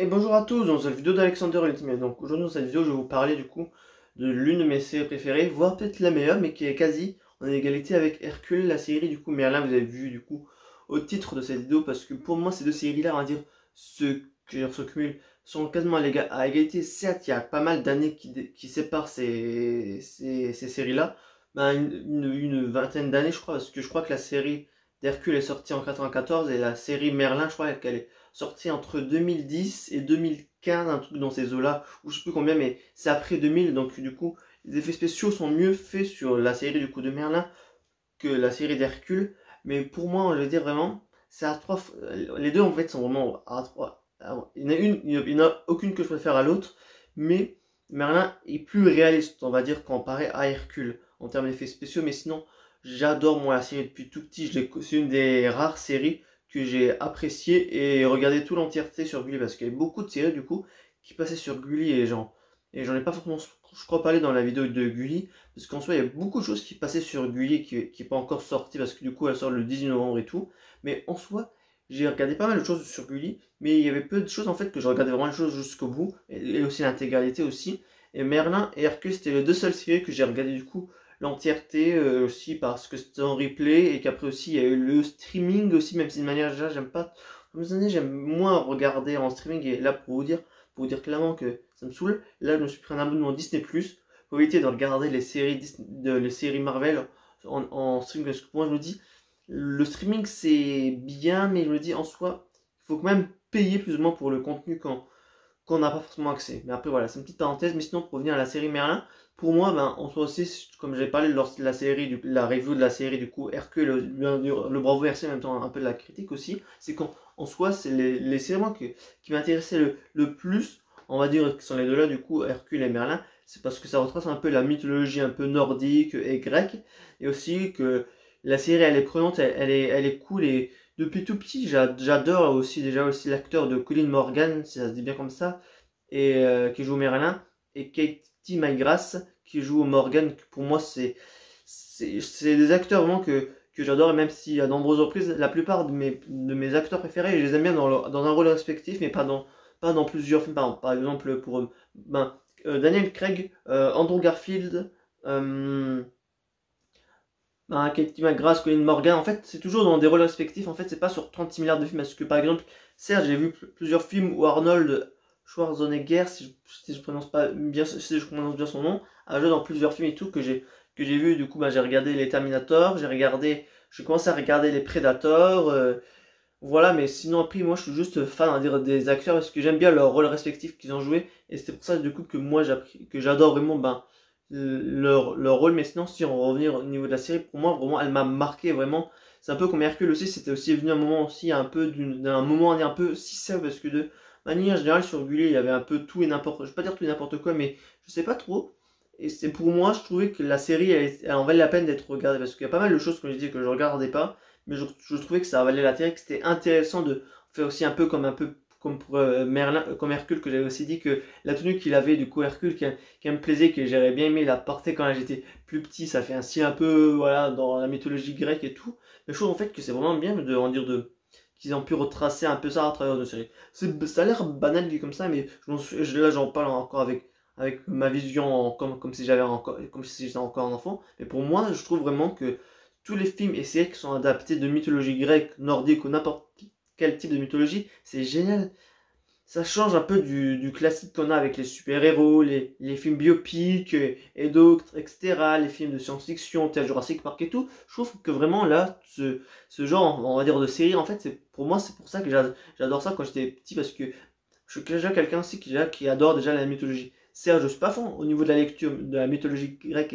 Et bonjour à tous, dans cette vidéo d'Alexander Ultimate. Donc aujourd'hui dans cette vidéo je vais vous parler du coup de l'une de mes séries préférées, voire peut-être la meilleure, mais qui est quasi en égalité avec Hercule, la série du coup Merlin. Vous avez vu du coup au titre de cette vidéo, parce que pour moi ces deux séries-là, on va dire, se cumulent, sont quasiment à égalité. Certes, il y a pas mal d'années qui séparent ces séries-là, ben, une vingtaine d'années je crois, parce que je crois que la série d'Hercule est sortie en 94 et la série Merlin je crois qu'elle est sorti entre 2010 et 2015, un truc dans ces eaux-là, ou je sais plus combien, mais c'est après 2000, donc du coup, les effets spéciaux sont mieux faits sur la série du coup de Merlin que la série d'Hercule, mais pour moi, je vais dire vraiment, c'est à trois, les deux en fait sont vraiment à trois, il y en a il y en a aucune que je préfère à l'autre, mais Merlin est plus réaliste, on va dire, comparé à Hercule, en termes d'effets spéciaux, mais sinon, j'adore moi la série depuis tout petit, c'est une des rares séries que j'ai apprécié et regardé tout l'entièreté sur Gulli, parce qu'il y avait beaucoup de séries du coup qui passaient sur Gulli et j'en ai pas forcément, je crois, parlé dans la vidéo de Gulli, parce qu'en soi il y a beaucoup de choses qui passaient sur Gulli qui n'est pas encore sorti, parce que du coup elle sort le 18 novembre et tout, mais en soi j'ai regardé pas mal de choses sur Gulli, mais il y avait peu de choses en fait que je regardais vraiment les choses jusqu'au bout, et aussi l'intégralité aussi. Et Merlin et Hercule c'était les deux seules séries que j'ai regardé du coup l'entièreté, aussi parce que c'était en replay, et qu'après aussi il y a eu le streaming aussi, même si de manière générale j'aime pas, comme vous savez, j'aime moins regarder en streaming, et là pour vous dire clairement que ça me saoule, là je me suis pris un abonnement Disney+, pour éviter de regarder les séries Marvel en streaming, parce que pour moi je me dis, le streaming c'est bien, mais je me dis en soi, il faut quand même payer plus ou moins pour le contenu qu'on n'a pas forcément accès. Mais après, voilà, c'est une petite parenthèse. Mais sinon, pour revenir à la série Merlin, pour moi, ben, en soi aussi, comme j'ai parlé lors de la série, la review de la série, du coup, Hercule, le bravo RC, en même temps un peu de la critique aussi, c'est qu'en soi, c'est les séries moi, qui m'intéressaient le plus, on va dire, qui sont les deux là, du coup, Hercule et Merlin, c'est parce que ça retrace un peu la mythologie un peu nordique et grecque, et aussi que la série, elle est prenante, elle est cool, et depuis tout petit, j'adore aussi déjà aussi l'acteur de Colin Morgan, si ça se dit bien comme ça, et qui joue Merlin, et Katie McGrath qui joue Morgan. Pour moi, c'est des acteurs vraiment que j'adore, et même si à de nombreuses reprises, la plupart de mes acteurs préférés, je les aime bien dans un rôle respectif, mais pas dans plusieurs films. Par exemple, pour Daniel Craig, Andrew Garfield, euh, Katie McGrath, Colin Morgan, en fait, c'est toujours dans des rôles respectifs. En fait, c'est pas sur 36 milliards de films. Parce que, par exemple, certes, j'ai vu plusieurs films où Arnold Schwarzenegger, si je prononce pas bien, si je prononce bien son nom, a joué dans plusieurs films et tout que j'ai vu. Du coup, j'ai regardé les Terminator, j'ai commencé à regarder les Predators. Voilà, mais sinon, après, moi, je suis juste fan, on va dire, des acteurs parce que j'aime bien leurs rôles respectifs qu'ils ont joué. Et c'est pour ça, du coup, que moi, que j'adore vraiment ben, leur rôle. Mais sinon, si on revient au niveau de la série, pour moi, vraiment, elle m'a marqué vraiment. C'est un peu comme Hercule aussi, c'était aussi venu un moment aussi, un peu d'un moment un peu si simple, parce que de manière générale, sur Gulli, il y avait un peu tout et n'importe, je vais pas dire tout et n'importe quoi, mais je sais pas trop. Et c'est pour moi, je trouvais que la série, elle en valait la peine d'être regardée, parce qu'il y a pas mal de choses, comme je dis, que je regardais pas, mais je trouvais que ça valait la peine, que c'était intéressant de faire aussi un peu comme pour Merlin, comme Hercule, que j'avais aussi dit que la tenue qu'il avait du coup Hercule qui me plaisait, que j'aurais bien aimé la porter quand j'étais plus petit, ça fait ainsi un peu voilà dans la mythologie grecque et tout. Mais je trouve en fait que c'est vraiment bien de en dire de qu'ils ont pu retracer un peu ça à travers de série. Ça a l'air banal dit comme ça, mais là j'en parle encore avec ma vision comme si j'avais encore comme si j'étais encore un enfant. Mais pour moi, je trouve vraiment que tous les films et séries qui sont adaptés de mythologie grecque, nordique ou n'importe quel type de mythologie, c'est génial. Ça change un peu du classique qu'on a avec les super-héros, les films biopiques et d'autres, etc. Les films de science-fiction, tel Jurassic Park et tout. Je trouve que vraiment là, ce genre, on va dire, de série, en fait, pour moi, c'est pour ça que j'adore ça quand j'étais petit, parce que je suis déjà quelqu'un aussi qui adore déjà la mythologie. Certes, je suis pas fond au niveau de la lecture de la mythologie grecque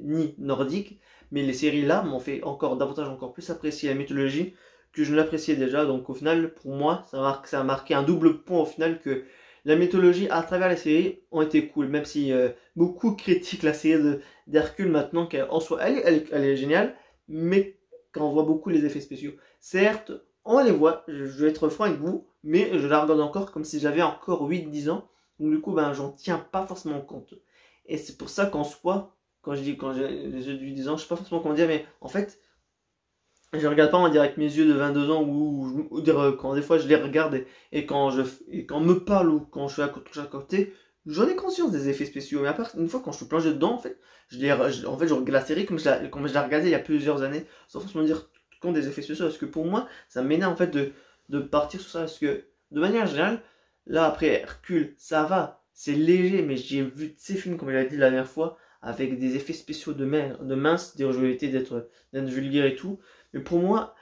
ni nordique, mais les séries là m'ont fait encore davantage, encore plus apprécier la mythologie que je l'appréciais déjà. Donc au final, pour moi, ça a marqué un double point au final que la mythologie à travers les séries ont été cool, même si beaucoup critiquent la série d'Hercule maintenant, qu'en soi, elle est géniale, mais quand on voit beaucoup les effets spéciaux. Certes, on les voit, je vais être franc avec vous, mais je la regarde encore comme si j'avais encore 8 10 ans, donc du coup, ben, j'en tiens pas forcément compte. Et c'est pour ça qu'en soi, quand j'ai les yeux de 8 10 ans, je sais pas forcément comment dire, mais en fait, je regarde pas, on va dire, avec mes yeux de 22 ans ou dire, quand des fois je les regarde et quand on me parle ou quand je suis à côté, j'en ai conscience des effets spéciaux. Mais à part, une fois quand je suis plongé dedans, en fait, en fait, je regarde la série comme je l'ai regardée il y a plusieurs années, sans forcément dire compte des effets spéciaux. Parce que pour moi, ça m'énerve en fait de partir sur ça. Parce que de manière générale, là après Hercule, ça va, c'est léger, mais j'ai vu ces films, comme je l'ai dit la dernière fois, avec des effets spéciaux de mince, dire je vais éviter d'être vulgaire et tout. Mais pour moi,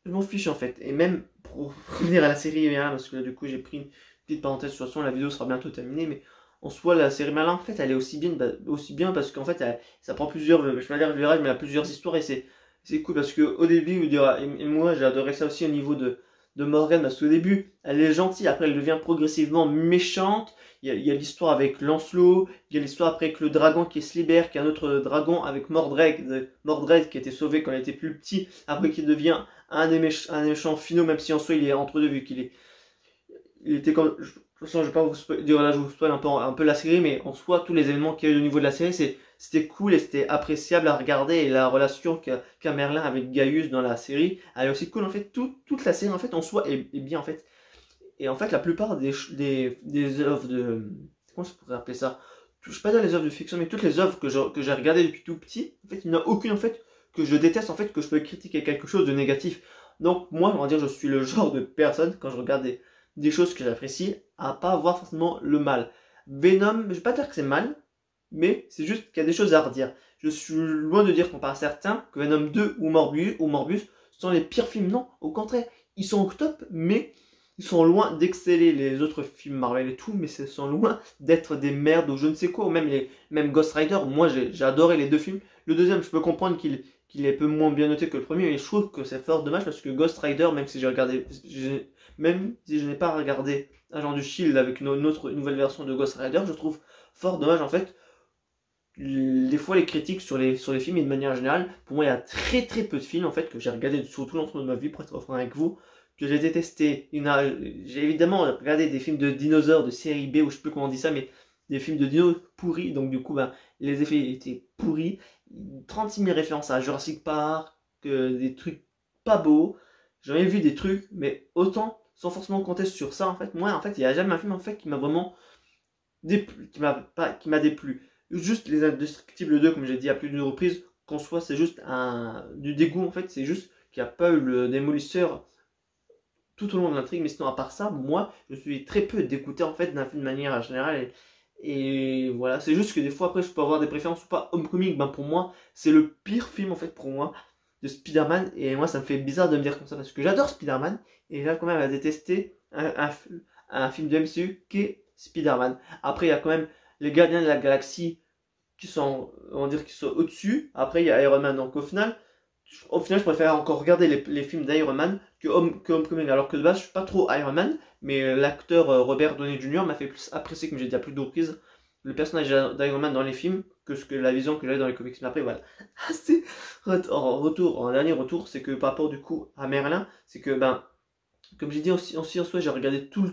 je m'en fiche en fait. Et même pour revenir à la série Merlin, parce que là, du coup j'ai pris une petite parenthèse sur ça, la vidéo sera bientôt terminée, mais en soi la série Merlin en fait elle est aussi bien parce qu'en fait ça prend plusieurs, je vais pas dire virages, mais elle a plusieurs histoires et c'est cool parce que au début, et moi j'ai adoré ça aussi au niveau de Morgane, parce qu'au début elle est gentille, après elle devient progressivement méchante. Il y a l'histoire avec Lancelot, il y a l'histoire après avec le dragon qui se libère, qui est un autre dragon avec Mordred qui a été sauvé quand il était plus petit, après qui devient un des méchants finaux, même si en soi il est entre deux, vu il était comme. De toute façon, je vais pas vous dire là, je vous spoil un peu la série, mais en soi, tous les éléments qu'il y a eu au niveau de la série, c'était cool et c'était appréciable à regarder. Et la relation qu'a Merlin avec Gaius dans la série, elle est aussi cool. En fait, toute la série, en fait, en soi, est bien, en fait. Et en fait, la plupart des œuvres de. Comment je pourrais appeler ça? Je sais pas dire les œuvres de fiction, mais toutes les œuvres que j'ai regardées depuis tout petit, en fait, il n'y en a aucune, en fait, que je déteste, en fait, que je peux critiquer quelque chose de négatif. Donc, moi, on va dire, je suis le genre de personne, quand je regarde des choses que j'apprécie, à pas voir forcément le mal. Venom, je vais pas dire que c'est mal, mais c'est juste qu'il y a des choses à redire. Je suis loin de dire, comparé à certains, que Venom 2 ou Morbus sont les pires films. Non, au contraire, ils sont au top, mais ils sont loin d'exceller les autres films Marvel et tout, mais ils sont loin d'être des merdes ou je ne sais quoi, ou même Ghost Rider. Moi, j'ai adoré les deux films. Le deuxième, je peux comprendre qu'il est un peu moins bien noté que le premier, mais je trouve que c'est fort dommage parce que Ghost Rider, même si je n'ai pas regardé Agent du Shield avec une nouvelle version de Ghost Rider, je trouve fort dommage en fait. Des fois, les critiques sur les films et de manière générale, pour moi, il y a très peu de films en fait que j'ai regardé sur tout l'ensemble de ma vie pour être franc avec vous, que j'ai détesté. J'ai évidemment regardé des films de dinosaures de série B ou je sais plus comment on dit ça, mais des films de dinos pourris, donc du coup, ben, les effets étaient pourris. 36 000 références à Jurassic Park, des trucs pas beaux. J'en ai vu des trucs, mais autant, sans forcément compter sur ça, en fait, moi, en fait, il n'y a jamais un film en fait qui m'a vraiment déplu, qui m'a déplu. Juste les Indestructibles 2, comme j'ai dit à plus d'une reprise, qu'en soit c'est juste du dégoût en fait, c'est juste qu'il n'y a pas eu le démolisseur tout au long de l'intrigue, mais sinon à part ça, moi je suis très peu dégoûté en fait d'un film de manière générale et voilà, c'est juste que des fois après je peux avoir des préférences ou pas. Homecoming, ben pour moi c'est le pire film en fait pour moi de Spider-Man et moi ça me fait bizarre de me dire comme ça parce que j'adore Spider-Man et j'ai quand même à détester un film de MCU qui est Spider-Man. Après il y a quand même les Gardiens de la Galaxie qui sont, on va dire, qui sont au-dessus. Après, il y a Iron Man. Donc, au final, je préfère encore regarder les films d'Iron Man que Homecoming. Alors que de base, je suis pas trop Iron Man, mais l'acteur Robert Downey Jr. m'a fait plus apprécier, comme j'ai dit à plus de reprises, le personnage d'Iron Man dans les films que la vision que j'avais dans les comics. Mais après, voilà. En dernier retour, c'est que par rapport du coup à Merlin, c'est que, ben, comme j'ai dit aussi en soi, j'ai regardé tout le.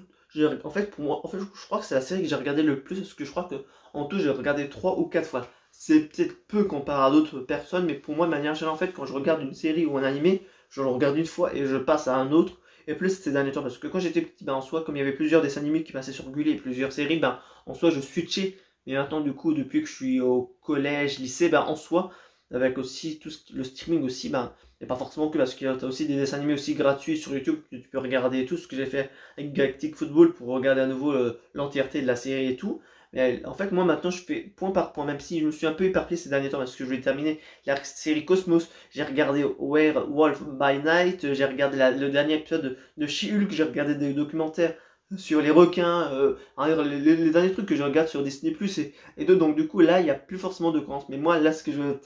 En fait, pour moi, en fait, je crois que c'est la série que j'ai regardé le plus, parce que je crois que en tout, j'ai regardé 3 ou 4 fois. C'est peut-être peu comparé à d'autres personnes, mais pour moi, de manière générale, en fait, quand je regarde une série ou un animé, je le regarde une fois et je passe à un autre. Et plus ces derniers temps, parce que quand j'étais petit, ben, en soi, comme il y avait plusieurs dessins animés qui passaient sur Gulli et plusieurs séries, ben, en soi, je switchais. Mais maintenant, du coup, depuis que je suis au collège, lycée, ben, en soi, avec aussi le streaming aussi, ben, et pas forcément que parce qu'il y a aussi des dessins animés aussi gratuits sur YouTube que tu peux regarder et tout, ce que j'ai fait avec Galactic Football pour regarder à nouveau l'entièreté de la série et tout. Mais en fait, moi maintenant je fais point par point, même si je me suis un peu éparpillé ces derniers temps parce que je voulais terminer la série Cosmos. J'ai regardé Werewolf by Night, j'ai regardé le dernier épisode de She-Hulk, j'ai regardé des documentaires sur les requins, les derniers trucs que je regarde sur Disney Plus et d'autres. Donc du coup là il n'y a plus forcément de cohérence. Mais moi là ce que je veux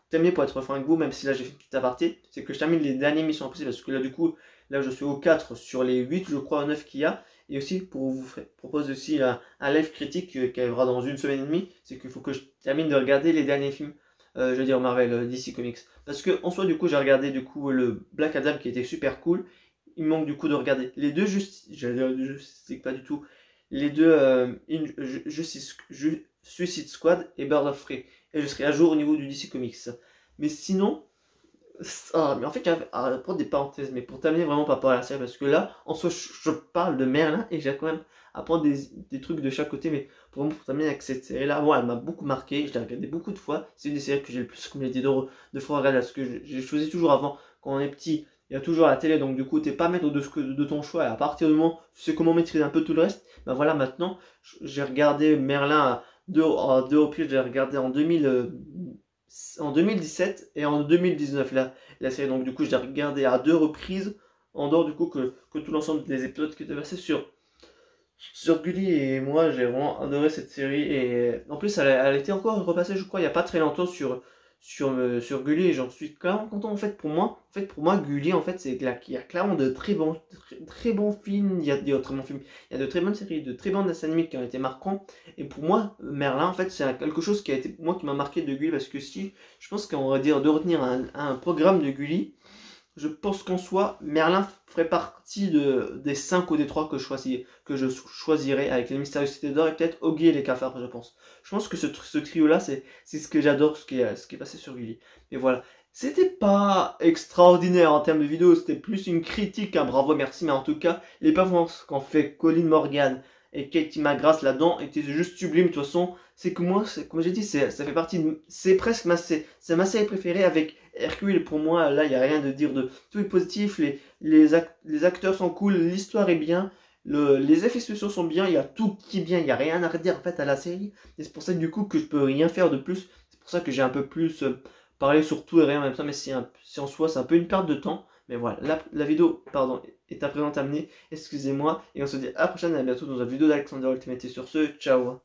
terminer pour être franc avec vous, même si là j'ai fait une petite aparté, c'est que je termine les dernières missions possibles parce que là du coup là je suis au 4 sur les 8 je crois 9 qu'il y a. Et aussi pour vous proposer aussi un live critique qui arrivera dans une semaine et demie, c'est qu'il faut que je termine de regarder les derniers films, je veux dire Marvel, DC Comics. Parce que en soi du coup j'ai regardé du coup le Black Adam qui était super cool. Il me manque du coup de regarder les deux je sais pas du tout, les deux Suicide Squad et Bird of Prey. Et je serai à jour au niveau du DC Comics. Mais sinon, Ah, mais en fait, j'avais à prendre des parenthèses, mais pour terminer vraiment par rapport à la série, parce que là, en soi, je parle de Merlin et j'ai quand même à prendre des trucs de chaque côté, mais pour terminer avec cette série-là, moi, elle m'a beaucoup marqué, je l'ai regardée beaucoup de fois. C'est une des séries que j'ai le plus, comme je l'ai dit, de fois regarder, parce que j'ai choisi toujours avant, quand on est petit, il y a toujours la télé, donc du coup, t'es pas maître de ton choix, et à partir du moment où tu sais comment maîtriser un peu tout le reste, ben voilà, maintenant, j'ai regardé Merlin à deux reprises, j'ai regardé en 2017 et en 2019 la série. Donc du coup, je l'ai regardé à deux reprises, en dehors du coup que tout l'ensemble des épisodes qui étaient passés sur Gulli. Et moi, j'ai vraiment adoré cette série. Et en plus, elle a été encore repassée, je crois, il n'y a pas très longtemps sur Gulli. Et j'en suis clairement content. En fait, pour moi, Gulli, en fait, il y a clairement de très bons films. Il y a de très bons films. Il y a de très bonnes séries, de très bons dessins animés qui ont été marquants. Et pour moi, Merlin, en fait, c'est quelque chose qui a été, moi, qui m'a marqué de Gulli. Parce que si, je pense qu'on va dire de retenir un programme de Gulli, je pense qu'en soi, Merlin ferait partie des 5 ou des 3 que je choisirais avec les Mystérieuses Cités d'Or et peut-être Oggy et les Cafards, je pense. Je pense que ce trio-là, c'est ce que j'adore, ce qui est passé sur Gulli. Et voilà. C'était pas extraordinaire en termes de vidéo, c'était plus une critique, un bravo, merci, mais en tout cas, les performances qu'ont fait Colin Morgan et Katie McGrath là-dedans étaient juste sublimes. De toute façon, c'est que moi, comme j'ai dit, ça fait partie c'est presque c'est ma série préférée avec Hercule. Pour moi, là, il n'y a rien de dire de tout est positif, les acteurs sont cool, l'histoire est bien, les effets spéciaux sont bien, il y a tout qui est bien, il n'y a rien à redire en fait à la série. Et c'est pour ça du coup que je peux rien faire de plus. C'est pour ça que j'ai un peu plus parlé sur tout et rien en même temps, mais si en soi c'est un peu une perte de temps. Mais voilà, la vidéo, pardon, est à présent terminée, excusez-moi, et on se dit à la prochaine et à bientôt dans une vidéo d'Alexander Ultimate. Et sur ce, ciao.